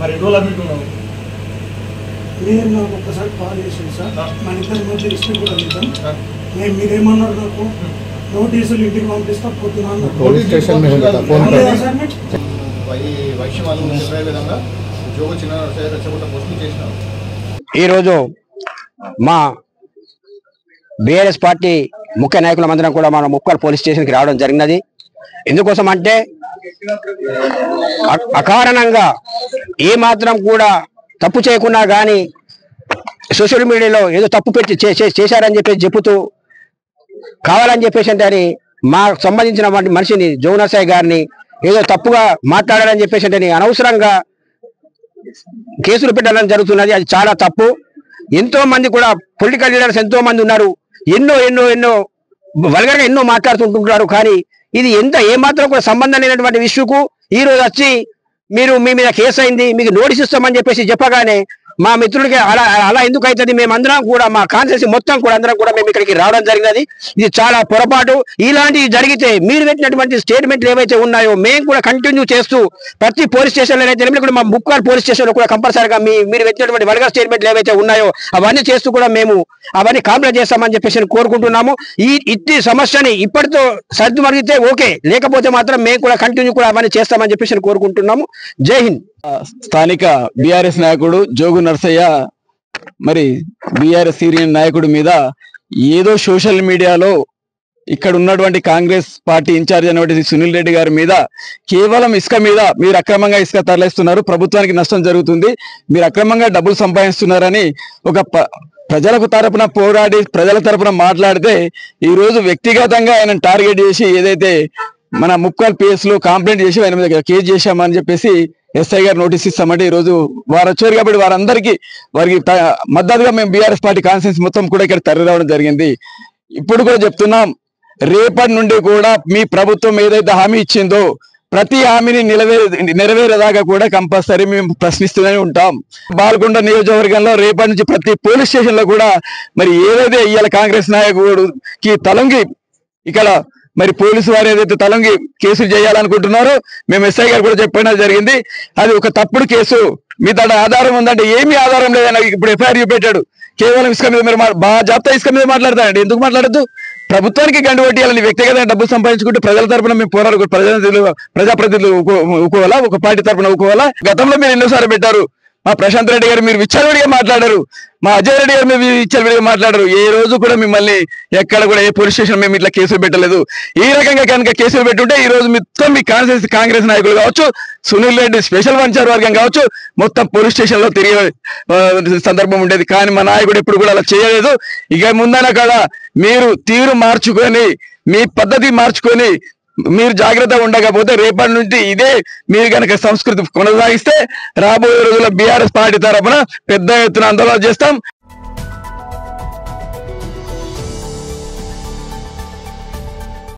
మరి ఎన్ని రోజులు అడుగుతున్నావు? మీరు నాకు ఒక్కసారి కాల్ చేసింది సార్, మన ఇద్దరి మధ్య ఇష్టం కూడా నిజం. నేను మీరేమన్నారు, నాకు నోటీసులు ఇంటికి పంపిస్తా పోతున్నాను. ఈరోజు మా బీఆర్ఎస్ పార్టీ ముఖ్య నాయకులందరం కూడా మన ముక్కల్ పోలీస్ స్టేషన్కి రావడం జరిగినది. ఎందుకోసం అంటే అకారణంగా ఏ మాత్రం కూడా తప్పు చేయకున్నా కానీ సోషల్ మీడియాలో ఏదో తప్పు పెట్టి చేశారని చెప్పేసి చెబుతూ కావాలని చెప్పేసి అంటే అని మాకు సంబంధించిన మనిషిని జోనసాయి గారిని ఏదో తప్పుగా మాట్లాడాలని చెప్పేసి అంటే అనవసరంగా కేసులు పెట్టడం జరుగుతున్నది. అది చాలా తప్పు. ఎంతో మంది కూడా పొలిటికల్ లీడర్స్ ఎంతో మంది ఉన్నారు, ఎన్నో ఎన్నో ఎన్నో వల్గర్గా ఎన్నో మాట్లాడుతుంటుంటారు. కానీ ఇది ఏమాత్రం కూడా సంబంధం లేనటువంటి విషయకు ఈ రోజు వచ్చి మీరు మీ మీద కేసు అయింది, మీకు నోటీస్ ఇస్తామని చెప్పేసి చెప్పగానే మా మిత్రుడికి అలా ఎందుకు అవుతుంది? మేమందరం కూడా మా కాన్స్టిట్యూన్సీ మొత్తం కూడా అందరం కూడా మేము ఇక్కడికి రావడం జరిగినది. ఇది చాలా పొరపాటు. ఇలాంటివి జరిగితే మీరు పెట్టినటువంటి స్టేట్మెంట్లు ఏవైతే ఉన్నాయో మేము కూడా కంటిన్యూ చేస్తూ ప్రతి పోలీస్ స్టేషన్లో అయితే కూడా మా ముక్కాల్ పోలీస్ స్టేషన్లో కూడా కంపల్సరీగా మీరు పెట్టినటువంటి వల్గర్ స్టేట్మెంట్లు ఏవైతే ఉన్నాయో అవన్నీ చేస్తూ కూడా మేము అవన్నీ కాంప్లైంట్ చేస్తామని చెప్పేసి కోరుకుంటున్నాము. ఇట్టి సమస్యని ఇప్పటితో సర్దుమరిగితే ఓకే, లేకపోతే మాత్రం మేము కూడా కంటిన్యూ కూడా అవన్నీ చేస్తామని చెప్పేసి కోరుకుంటున్నాము. జై హింద్. స్థానిక బీఆర్ఎస్ నాయకుడు జోగు నర్సయ్య మరి బీఆర్ఎస్ సీనియర్ నాయకుడి మీద ఏదో సోషల్ మీడియాలో ఇక్కడ ఉన్నటువంటి కాంగ్రెస్ పార్టీ ఇన్ఛార్జ్ అయినటువంటి సునీల్ రెడ్డి గారి మీద కేవలం ఇసుక మీద మీరు అక్రమంగా ఇసుక తరలిస్తున్నారు, ప్రభుత్వానికి నష్టం జరుగుతుంది, మీరు అక్రమంగా డబ్బులు సంపాదిస్తున్నారని ఒక ప్రజలకు తరపున పోరాడి ప్రజల తరపున మాట్లాడితే ఈ రోజు వ్యక్తిగతంగా ఆయన టార్గెట్ చేసి ఏదైతే మన ముక్కల్ పిఎస్ లో కంప్లైంట్ చేసి ఆయన మీద కేసు చేశామని చెప్పేసి ఎస్ఐ గారు నోటీస్ ఇస్తామంటే ఈ రోజు వారు వచ్చారు కాబట్టి వారికి మద్దతుగా మేము బీఆర్ఎస్ పార్టీ కాన్ఫరెన్స్ మొత్తం కూడా ఇక్కడ తరలి రావడం జరిగింది. ఇప్పుడు కూడా చెప్తున్నాం, రేపటి నుండి కూడా మీ ప్రభుత్వం ఏదైతే హామీ ఇచ్చిందో ప్రతి హామీని నెరవేరేదాకా కూడా కంపల్సరీ మేము ప్రశ్నిస్తూనే ఉంటాం. బాల్కొండ నియోజకవర్గంలో రేపటి నుంచి ప్రతి పోలీస్ స్టేషన్ లో కూడా మరి ఏదైతే ఇవాళ కాంగ్రెస్ నాయకుడికి తలంగి ఇక్కడ మరి పోలీసు వారు ఏదైతే తలంగి కేసులు చేయాలనుకుంటున్నారో మేము ఎస్ఐ గారు కూడా చెప్పడం జరిగింది. అది ఒక తప్పుడు కేసు, మీ తన ఆధారం ఉందంటే ఏమీ ఆధారం లేదని ఇప్పుడు ఎఫ్ఐఆర్ చూపెట్టాడు. కేవలం ఇసుక మీద మీరు జాబితా ఇసుక మీద మాట్లాడతారండి, ఎందుకు మాట్లాడద్దు? ప్రభుత్వానికి గండి కొట్టియాలని వ్యక్తిగతంగా డబ్బులు సంపాదించుకుంటే ప్రజల తరపున మేము పోరాడు ప్రజాప్రతినిధులు ఊకోవాలా, ఒక పార్టీ తరపున ఊకోవాలా? గతంలో మీరు ఎన్నోసార్లు పెట్టారు. మా ప్రశాంత్ రెడ్డి గారు మీరు విచ్చలవిడిగా మాట్లాడారు, మా అజయ్ రెడ్డి గారు మీరు విచ్చలవిడిగా మాట్లాడారు. ఏ రోజు కూడా మిమ్మల్ని ఎక్కడ కూడా ఏ పోలీస్ స్టేషన్ మేము ఇట్లా కేసులు పెట్టలేదు. ఈ రకంగా కనుక కేసులు పెట్టుంటే ఈ రోజు మొత్తం మీ కాంగ్రెస్ నాయకులు కావచ్చు, సునీల్ రెడ్డి స్పెషల్ వంచారు వర్గం కావచ్చు, మొత్తం పోలీస్ స్టేషన్ లో తిరిగే సందర్భం ఉండేది. కానీ మా నాయకుడు ఎప్పుడు కూడా అలా చేయలేదు. ఇక ముందన కూడా మీరు తీరు మార్చుకొని మీ పద్ధతి మార్చుకొని మీరు జాగ్రత్తగా ఉండకపోతే రేపటి నుంచి ఇదే మీరు కనుక సంస్కృతి కొనసాగిస్తే రాబోయే రోజుల్లో బీఆర్ఎస్ పార్టీ తరఫున పెద్ద ఎత్తున ఆందోళన చేస్తాం.